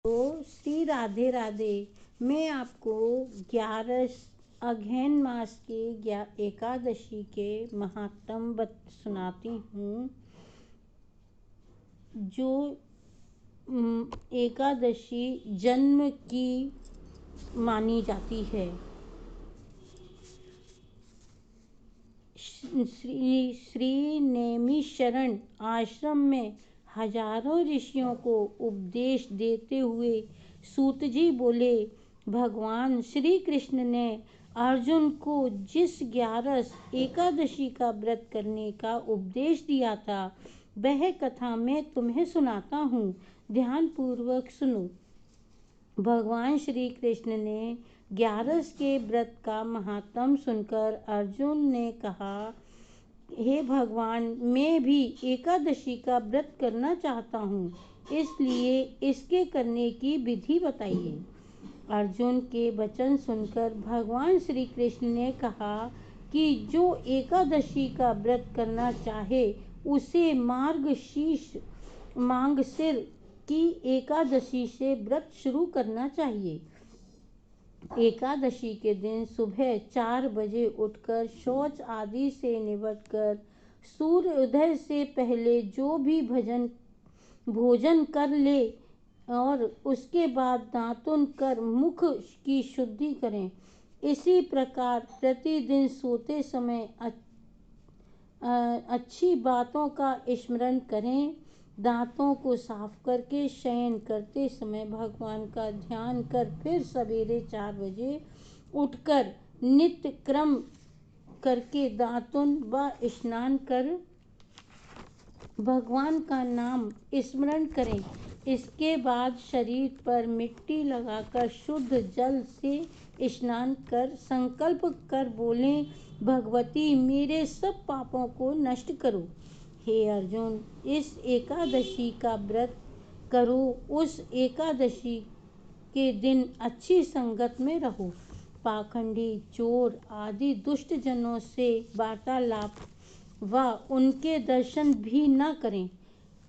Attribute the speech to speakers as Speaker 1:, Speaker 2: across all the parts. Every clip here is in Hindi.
Speaker 1: तो श्री राधे राधे। मैं आपको 11 अगहन मास के एकादशी के महात्म सुनाती हूँ। जो एकादशी जन्म की मानी जाती है। श्री नैमिषारण्य आश्रम में हजारों ऋषियों को उपदेश देते हुए सूत जी बोले, भगवान श्री कृष्ण ने अर्जुन को जिस 11 एकादशी का व्रत करने का उपदेश दिया था, वह कथा मैं तुम्हें सुनाता हूँ। ध्यान पूर्वक सुनो। भगवान श्री कृष्ण ने 11 के व्रत का महात्म सुनकर अर्जुन ने कहा, हे भगवान, मैं भी एकादशी का व्रत करना चाहता हूँ, इसलिए इसके करने की विधि बताइए। अर्जुन के वचन सुनकर भगवान श्री कृष्ण ने कहा कि जो एकादशी का व्रत करना चाहे उसे मार्गशीर्ष की एकादशी से व्रत शुरू करना चाहिए। एकादशी के दिन सुबह 4 बजे उठकर शौच आदि से निपटकर सूर्योदय से पहले जो भी भोजन कर ले और उसके बाद दातुन कर मुख की शुद्धि करें। इसी प्रकार प्रतिदिन सोते समय अच्छी बातों का स्मरण करें। दांतों को साफ करके शयन करते समय भगवान का ध्यान कर फिर सवेरे 4 बजे उठकर नित्य क्रम करके दातुन व स्नान कर भगवान का नाम स्मरण करें। इसके बाद शरीर पर मिट्टी लगाकर शुद्ध जल से स्नान कर संकल्प कर बोलें, भगवती मेरे सब पापों को नष्ट करो। हे अर्जुन, इस एकादशी का व्रत करो। उस एकादशी के दिन अच्छी संगत में रहो। पाखंडी, चोर आदि दुष्ट जनों से वार्तालाप व उनके दर्शन भी न करें।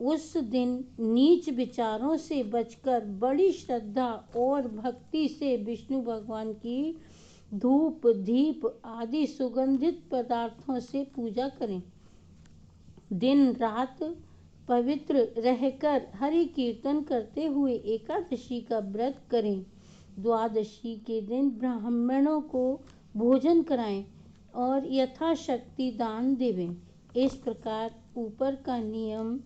Speaker 1: उस दिन नीच विचारों से बचकर बड़ी श्रद्धा और भक्ति से विष्णु भगवान की धूप दीप आदि सुगंधित पदार्थों से पूजा करें। दिन रात पवित्र रहकर हरि कीर्तन करते हुए एकादशी का व्रत करें। द्वादशी के दिन ब्राह्मणों को भोजन कराएं और यथाशक्ति दान देवें। इस प्रकार ऊपर का नियम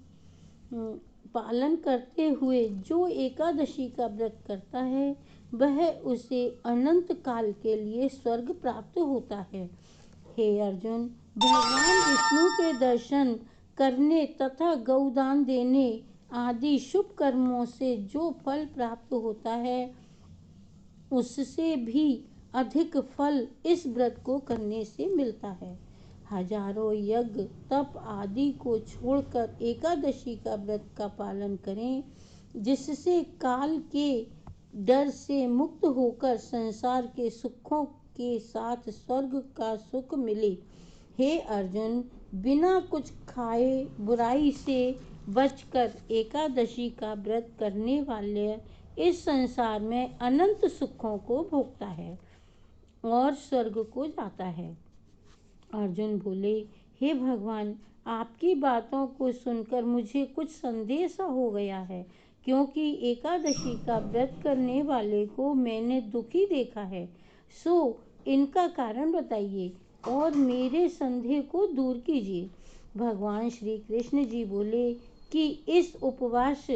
Speaker 1: पालन करते हुए जो एकादशी का व्रत करता है, वह उसे अनंत काल के लिए स्वर्ग प्राप्त होता है। हे अर्जुन, भगवान विष्णु के दर्शन करने तथा गौदान देने आदि शुभ कर्मों से जो फल प्राप्त होता है, उससे भी अधिक फल इस व्रत को करने से मिलता है। हजारों यज्ञ तप आदि को छोड़कर एकादशी का व्रत का पालन करें, जिससे काल के डर से मुक्त होकर संसार के सुखों के साथ स्वर्ग का सुख मिले। हे अर्जुन, बिना कुछ खाए बुराई से बचकर एकादशी का व्रत करने वाले इस संसार में अनंत सुखों को भोगता है और स्वर्ग को जाता है। अर्जुन बोले, हे भगवान, आपकी बातों को सुनकर मुझे कुछ संदेह सा हो गया है, क्योंकि एकादशी का व्रत करने वाले को मैंने दुखी देखा है। सो इनका कारण बताइए और मेरे संदेह को दूर कीजिए। भगवान श्री कृष्ण जी बोले कि इस उपवास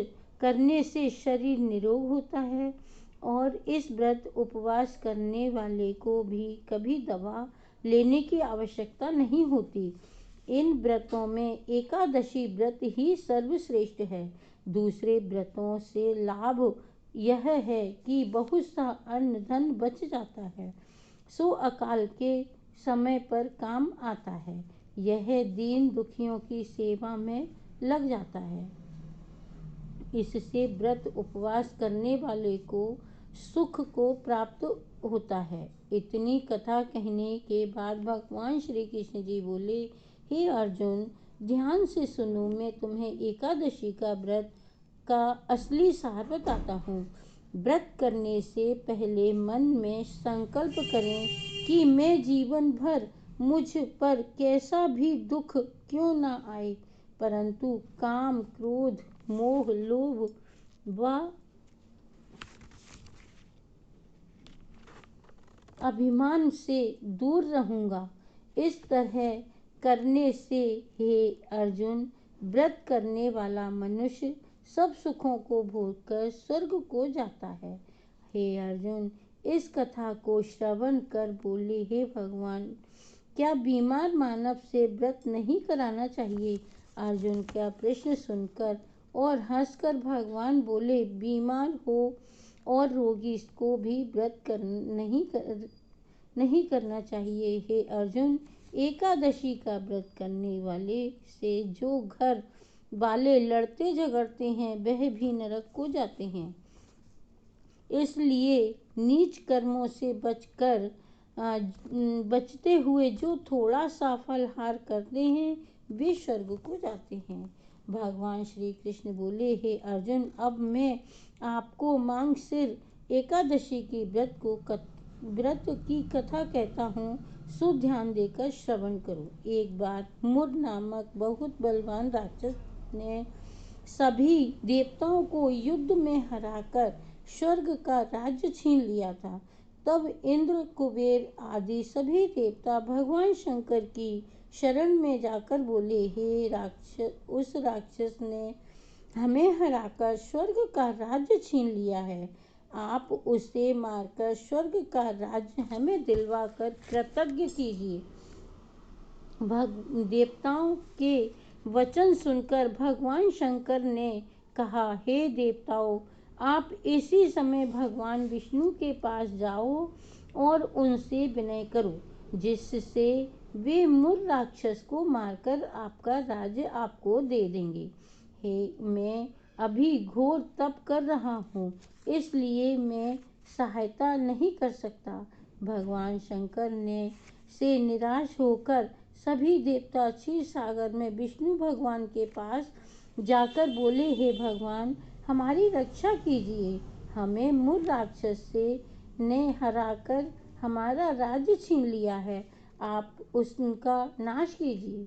Speaker 1: करने से शरीर निरोग होता है और इस व्रत उपवास करने वाले को भी कभी दवा लेने की आवश्यकता नहीं होती। इन व्रतों में एकादशी व्रत ही सर्वश्रेष्ठ है। दूसरे व्रतों से लाभ यह है कि बहुत सा अन्न धन बच जाता है, सो अकाल के समय पर काम आता है। यह दीन दुखियों की सेवा में लग जाता है। इससे व्रत उपवास करने वाले को सुख को प्राप्त होता है। इतनी कथा कहने के बाद भगवान श्री कृष्ण जी बोले, हे अर्जुन, ध्यान से सुनो, मैं तुम्हें एकादशी का व्रत का असली सार बताता हूँ। व्रत करने से पहले मन में संकल्प करें कि मैं जीवन भर मुझ पर कैसा भी दुख क्यों न आए, परंतु काम, क्रोध, मोह, लोभ व अभिमान से दूर रहूंगा। इस तरह करने से हे अर्जुन, व्रत करने वाला मनुष्य सब सुखों को भोगकर स्वर्ग को जाता है। हे अर्जुन, इस कथा को श्रवण कर बोले, हे भगवान, क्या बीमार मानव से व्रत नहीं कराना चाहिए? अर्जुन का प्रश्न सुनकर और हंसकर भगवान बोले, बीमार हो और रोगी को भी व्रत नहीं करना चाहिए। हे अर्जुन, एकादशी का व्रत करने वाले से जो घर वाले लड़ते झगड़ते हैं वह भी नरक को जाते हैं। इसलिए नीच कर्मों से बचते हुए जो थोड़ा सा फलहार करते हैं वे स्वर्ग को जाते हैं। भगवान श्री कृष्ण बोले, हे अर्जुन, अब मैं आपको मांगसिर एकादशी की व्रत की कथा कहता हूँ, सो ध्यान देकर श्रवण करो। एक बार मुर नामक बहुत बलवान राक्षस ने सभी देवताओं को युद्ध में हराकर स्वर्ग का राज्य छीन लिया था। तब इंद्र, कुबेर आदि सभी देवता भगवान शंकर की शरण में जाकर बोले, हे राक्षस, उस राक्षस ने हमें हराकर स्वर्ग का राज्य छीन लिया है। आप उसे मारकर स्वर्ग का राज्य हमें दिलवाकर कृतज्ञ कीजिए। देवताओं के वचन सुनकर भगवान शंकर ने कहा, हे देवताओं, आप इसी समय भगवान विष्णु के पास जाओ और उनसे विनय करो, जिससे वे मुर राक्षस को मारकर आपका राज्य आपको दे देंगे। हे, मैं अभी घोर तप कर रहा हूँ, इसलिए मैं सहायता नहीं कर सकता। भगवान शंकर ने से निराश होकर सभी देवता क्षीर सागर में विष्णु भगवान के पास जाकर बोले, हे भगवान, हमारी रक्षा कीजिए। हमें मुर राक्षस ने हराकर हमारा राज्य छीन लिया है। आप उसका नाश कीजिए,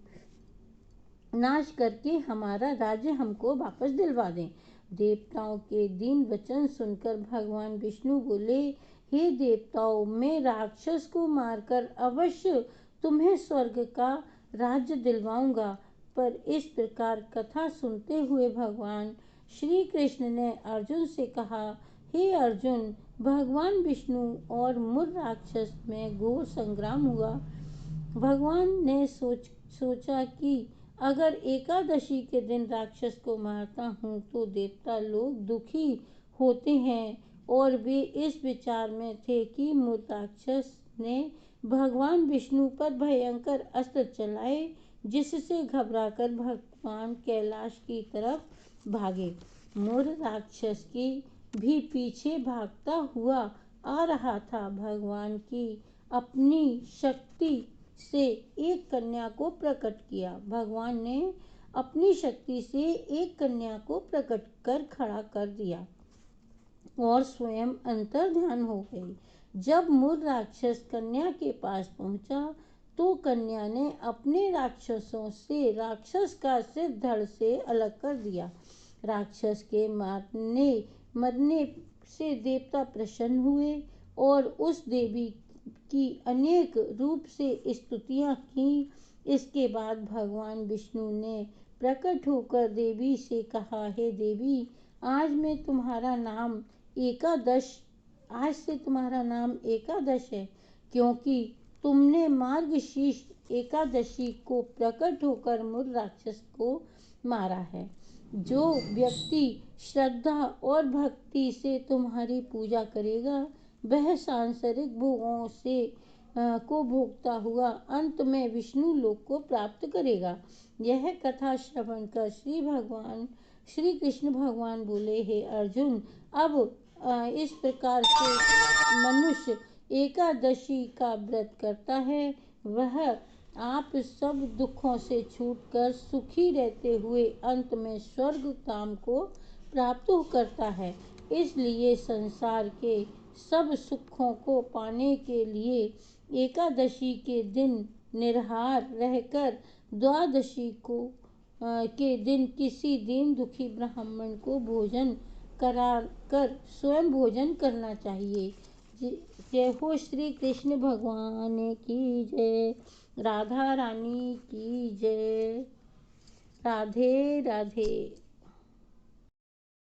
Speaker 1: नाश करके हमारा राज्य हमको वापस दिलवा दें। देवताओं के दीन वचन सुनकर भगवान विष्णु बोले, हे देवताओं, मैं राक्षस को मारकर अवश्य तुम्हें स्वर्ग का राज्य दिलवाऊंगा। पर इस प्रकार कथा सुनते हुए भगवान श्री कृष्ण ने अर्जुन से कहा, हे अर्जुन, भगवान विष्णु और मुर राक्षस में घोर संग्राम हुआ। भगवान ने सोचा कि अगर एकादशी के दिन राक्षस को मारता हूँ तो देवता लोग दुखी होते हैं, और वे इस विचार में थे कि मुर राक्षस ने भगवान विष्णु पर भयंकर अस्त्र चलाए, जिससे घबराकर भगवान कैलाश की तरफ भागे। मुर राक्षस की भी पीछे भागता हुआ आ रहा था। भगवान की अपनी शक्ति से एक कन्या को प्रकट किया। भगवान ने अपनी शक्ति से एक कन्या को प्रकट कर खड़ा कर दिया और स्वयं अंतर्ध्यान हो गई। जब मुर राक्षस कन्या के पास पहुंचा तो कन्या ने अपने राक्षसों से राक्षस का सिर धड़ से अलग कर दिया। राक्षस के मरने से देवता प्रसन्न हुए और उस देवी की अनेक रूप से स्तुतियां की। इसके बाद भगवान विष्णु ने प्रकट होकर देवी से कहा, हे देवी, आज से तुम्हारा नाम एकादश है, क्योंकि तुमने मार्गशीर्ष एकादशी को प्रकट होकर मुर राक्षस को मारा है। जो व्यक्ति श्रद्धा और भक्ति से तुम्हारी पूजा करेगा वह सांसारिक भोगों को भोगता हुआ अंत में विष्णु लोक को प्राप्त करेगा। यह कथा श्रवण कर श्री कृष्ण भगवान बोले, हे अर्जुन, अब इस प्रकार से मनुष्य एकादशी का व्रत करता है, वह आप सब दुखों से छूटकर सुखी रहते हुए अंत में स्वर्ग धाम को प्राप्त करता है। इसलिए संसार के सब सुखों को पाने के लिए एकादशी के दिन निराहार रहकर द्वादशी के दिन किसी दीन दुखी ब्राह्मण को भोजन कराकर स्वयं भोजन करना चाहिए। जय हो श्री कृष्ण भगवान की जय। राधा रानी की जय। राधे राधे।